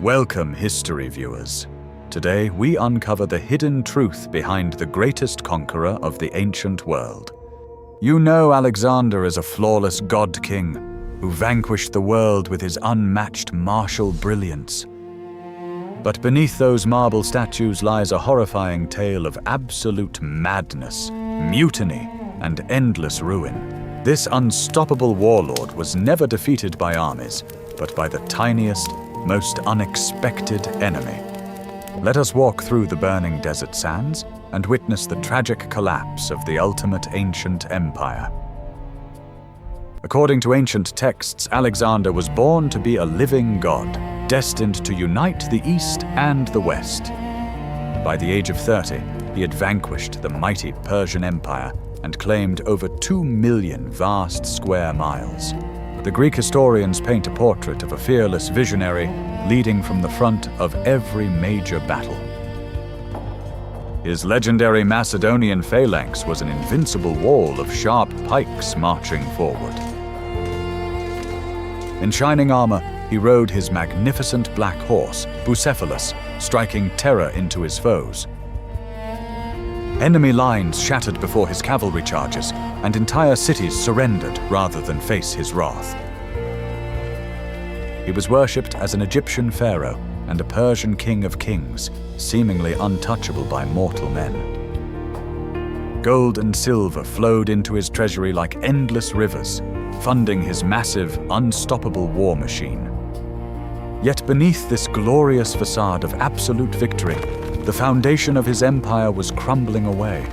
Welcome, history viewers. Today, we uncover the hidden truth behind the greatest conqueror of the ancient world. You know Alexander as a flawless god-king who vanquished the world with his unmatched martial brilliance. But beneath those marble statues lies a horrifying tale of absolute madness, mutiny, and endless ruin. This unstoppable warlord was never defeated by armies, but by the tiniest, most unexpected enemy. Let us walk through the burning desert sands and witness the tragic collapse of the ultimate ancient empire. According to ancient texts, Alexander was born to be a living god, destined to unite the East and the West. By the age of 30, he had vanquished the mighty Persian Empire and claimed over 2 million vast square miles. The Greek historians paint a portrait of a fearless visionary leading from the front of every major battle. His legendary Macedonian Phalanx was an invincible wall of sharp pikes marching forward. In shining armor, he rode his magnificent black horse, Bucephalus, striking terror into his foes. Enemy lines shattered before his cavalry charges, and entire cities surrendered rather than face his wrath. He was worshipped as an Egyptian pharaoh and a Persian king of kings, seemingly untouchable by mortal men. Gold and silver flowed into his treasury like endless rivers, funding his massive, unstoppable war machine. Yet beneath this glorious facade of absolute victory, the foundation of his empire was crumbling away.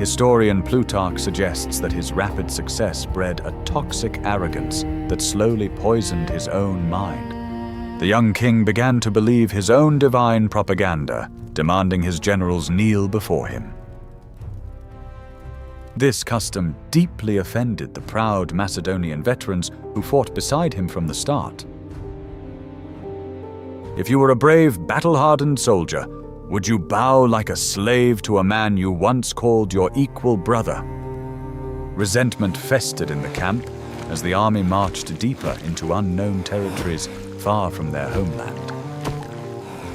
Historian Plutarch suggests that his rapid success bred a toxic arrogance that slowly poisoned his own mind. The young king began to believe his own divine propaganda, demanding his generals kneel before him. This custom deeply offended the proud Macedonian veterans who fought beside him from the start. If you were a brave, battle-hardened soldier, would you bow like a slave to a man you once called your equal brother? Resentment festered in the camp as the army marched deeper into unknown territories far from their homeland.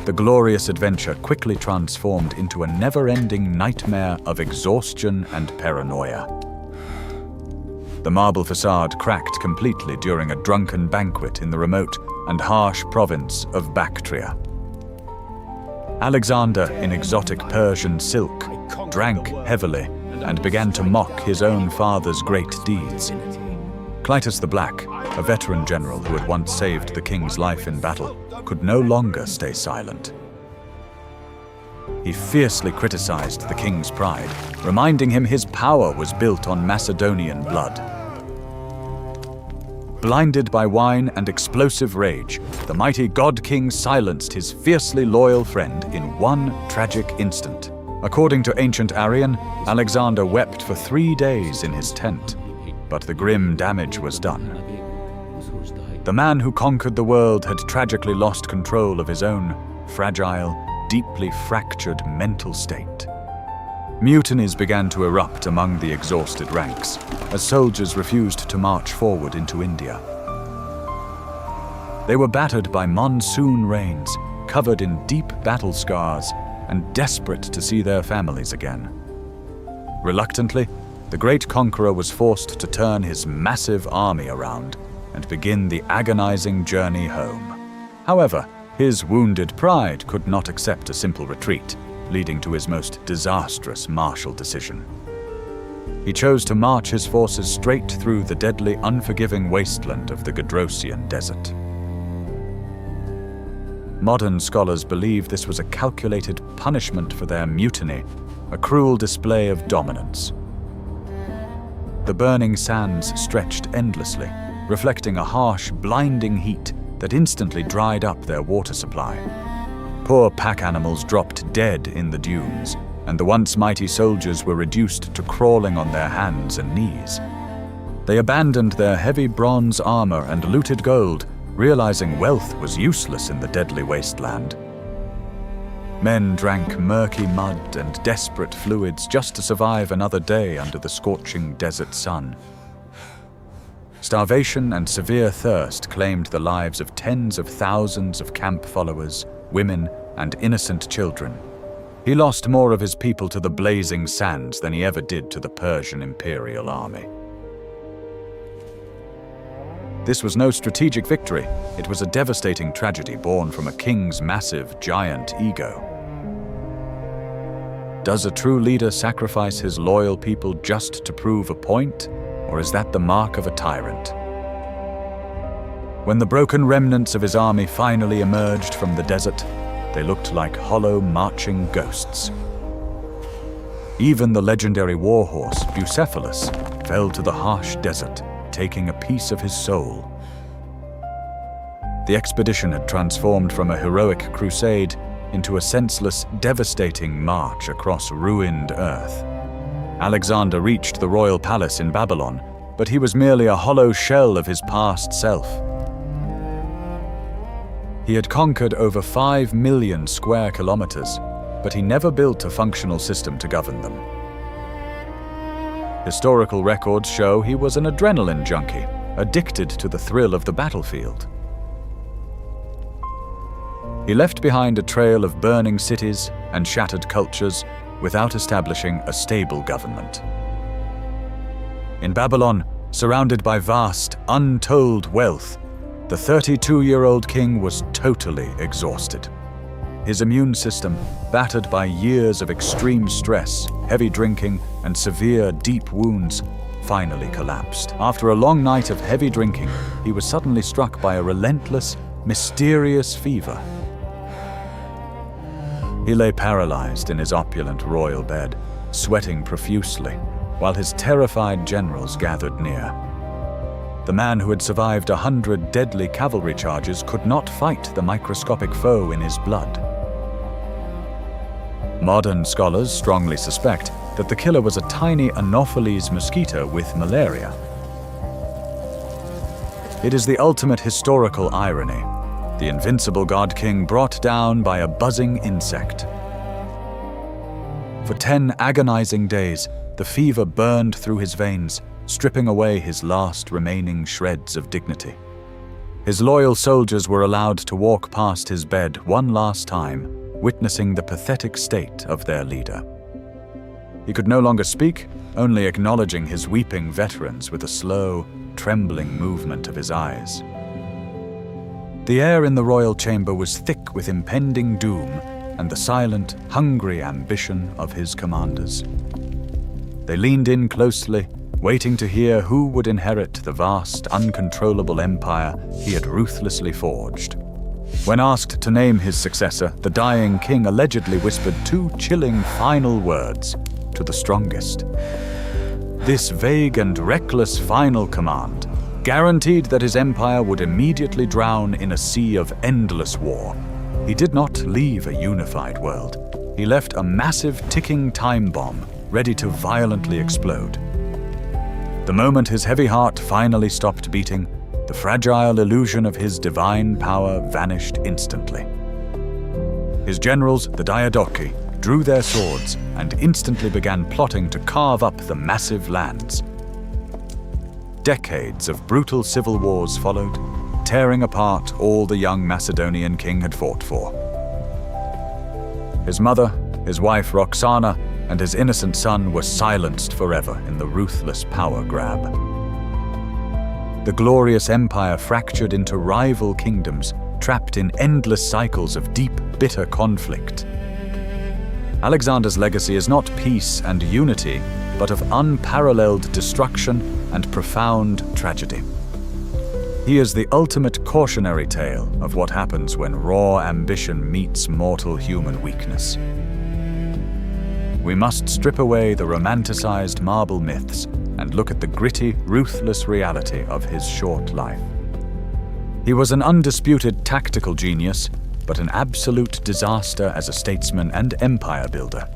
The glorious adventure quickly transformed into a never-ending nightmare of exhaustion and paranoia. The marble facade cracked completely during a drunken banquet in the remote and harsh province of Bactria. Alexander, in exotic Persian silk, drank heavily and began to mock his own father's great deeds. Cleitus the Black, a veteran general who had once saved the king's life in battle, could no longer stay silent. He fiercely criticized the king's pride, reminding him his power was built on Macedonian blood. Blinded by wine and explosive rage, the mighty god-king silenced his fiercely loyal friend in one tragic instant. According to ancient Arian, Alexander wept for 3 days in his tent, but the grim damage was done. The man who conquered the world had tragically lost control of his own fragile, deeply fractured mental state. Mutinies began to erupt among the exhausted ranks, as soldiers refused to march forward into India. They were battered by monsoon rains, covered in deep battle scars, and desperate to see their families again. Reluctantly, the great conqueror was forced to turn his massive army around and begin the agonizing journey home. However, his wounded pride could not accept a simple retreat, leading to his most disastrous martial decision. He chose to march his forces straight through the deadly, unforgiving wasteland of the Gedrosian Desert. Modern scholars believe this was a calculated punishment for their mutiny, a cruel display of dominance. The burning sands stretched endlessly, reflecting a harsh, blinding heat that instantly dried up their water supply. Poor pack animals dropped dead in the dunes, and the once mighty soldiers were reduced to crawling on their hands and knees. They abandoned their heavy bronze armor and looted gold, realizing wealth was useless in the deadly wasteland. Men drank murky mud and desperate fluids just to survive another day under the scorching desert sun. Starvation and severe thirst claimed the lives of tens of thousands of camp followers, women, and innocent children. He lost more of his people to the blazing sands than he ever did to the Persian imperial army. This was no strategic victory. It was a devastating tragedy born from a king's massive, giant ego. Does a true leader sacrifice his loyal people just to prove a point, or is that the mark of a tyrant? When the broken remnants of his army finally emerged from the desert, they looked like hollow, marching ghosts. Even the legendary warhorse, Bucephalus, fell to the harsh desert, taking a piece of his soul. The expedition had transformed from a heroic crusade into a senseless, devastating march across ruined earth. Alexander reached the royal palace in Babylon, but he was merely a hollow shell of his past self. He had conquered over 5 million square kilometers, but he never built a functional system to govern them. Historical records show he was an adrenaline junkie, addicted to the thrill of the battlefield. He left behind a trail of burning cities and shattered cultures without establishing a stable government. In Babylon, surrounded by vast, untold wealth, the 32-year-old king was totally exhausted. His immune system, battered by years of extreme stress, heavy drinking, and severe, deep wounds, finally collapsed. After a long night of heavy drinking, he was suddenly struck by a relentless, mysterious fever. He lay paralyzed in his opulent royal bed, sweating profusely, while his terrified generals gathered near. The man who had survived 100 deadly cavalry charges could not fight the microscopic foe in his blood. Modern scholars strongly suspect that the killer was a tiny Anopheles mosquito with malaria. It is the ultimate historical irony, the invincible god-king brought down by a buzzing insect. For 10 agonizing days, the fever burned through his veins, stripping away his last remaining shreds of dignity. His loyal soldiers were allowed to walk past his bed one last time, witnessing the pathetic state of their leader. He could no longer speak, only acknowledging his weeping veterans with a slow, trembling movement of his eyes. The air in the royal chamber was thick with impending doom and the silent, hungry ambition of his commanders. They leaned in closely, waiting to hear who would inherit the vast, uncontrollable empire he had ruthlessly forged. When asked to name his successor, the dying king allegedly whispered 2 chilling final words to the strongest. This vague and reckless final command guaranteed that his empire would immediately drown in a sea of endless war. He did not leave a unified world. He left a massive ticking time bomb ready to violently explode. The moment his heavy heart finally stopped beating, the fragile illusion of his divine power vanished instantly. His generals, the Diadochi, drew their swords and instantly began plotting to carve up the massive lands. Decades of brutal civil wars followed, tearing apart all the young Macedonian king had fought for. His mother, his wife Roxana, and his innocent son were silenced forever in the ruthless power grab. The glorious empire fractured into rival kingdoms, trapped in endless cycles of deep, bitter conflict. Alexander's legacy is not peace and unity, but of unparalleled destruction and profound tragedy. He is the ultimate cautionary tale of what happens when raw ambition meets mortal human weakness. We must strip away the romanticized marble myths and look at the gritty, ruthless reality of his short life. He was an undisputed tactical genius, but an absolute disaster as a statesman and empire builder.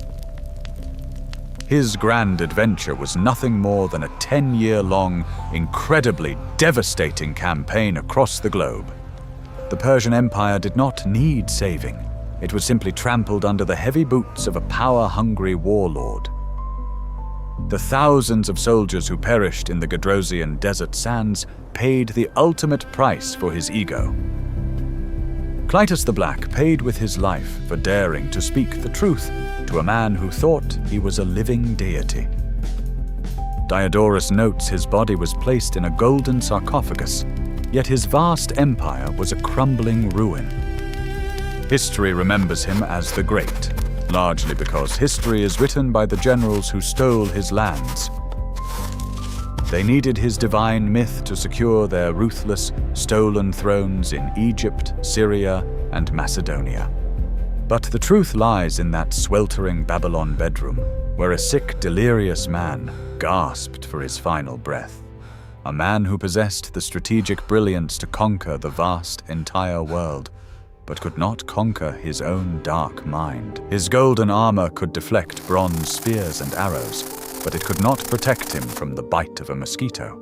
His grand adventure was nothing more than a 10-year-long, incredibly devastating campaign across the globe. The Persian Empire did not need saving. It was simply trampled under the heavy boots of a power-hungry warlord. The thousands of soldiers who perished in the Gedrosian Desert sands paid the ultimate price for his ego. Cleitus the Black paid with his life for daring to speak the truth to a man who thought he was a living deity. Diadochi notes his body was placed in a golden sarcophagus, yet his vast empire was a crumbling ruin. History remembers him as the Great, largely because history is written by the generals who stole his lands. They needed his divine myth to secure their ruthless, stolen thrones in Egypt, Syria, and Macedonia. But the truth lies in that sweltering Babylon bedroom, where a sick, delirious man gasped for his final breath. A man who possessed the strategic brilliance to conquer the vast, entire world, but could not conquer his own dark mind. His golden armor could deflect bronze spears and arrows, but it could not protect him from the bite of a mosquito.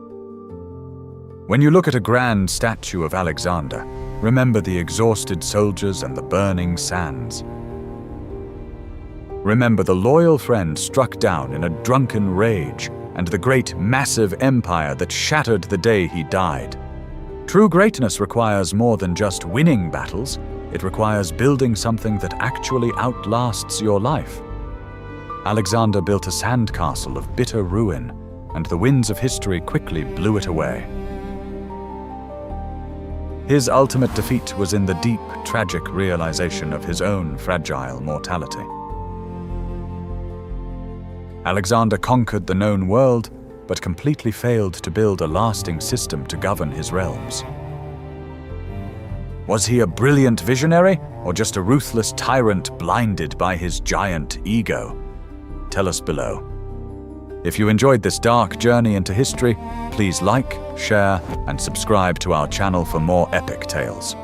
When you look at a grand statue of Alexander, remember the exhausted soldiers and the burning sands. Remember the loyal friend struck down in a drunken rage, and the great, massive empire that shattered the day he died. True greatness requires more than just winning battles. It requires building something that actually outlasts your life. Alexander built a sandcastle of bitter ruin, and the winds of history quickly blew it away. His ultimate defeat was in the deep, tragic realization of his own fragile mortality. Alexander conquered the known world, but completely failed to build a lasting system to govern his realms. Was he a brilliant visionary, or just a ruthless tyrant blinded by his giant ego? Tell us below. If you enjoyed this dark journey into history, please like, share, and subscribe to our channel for more epic tales.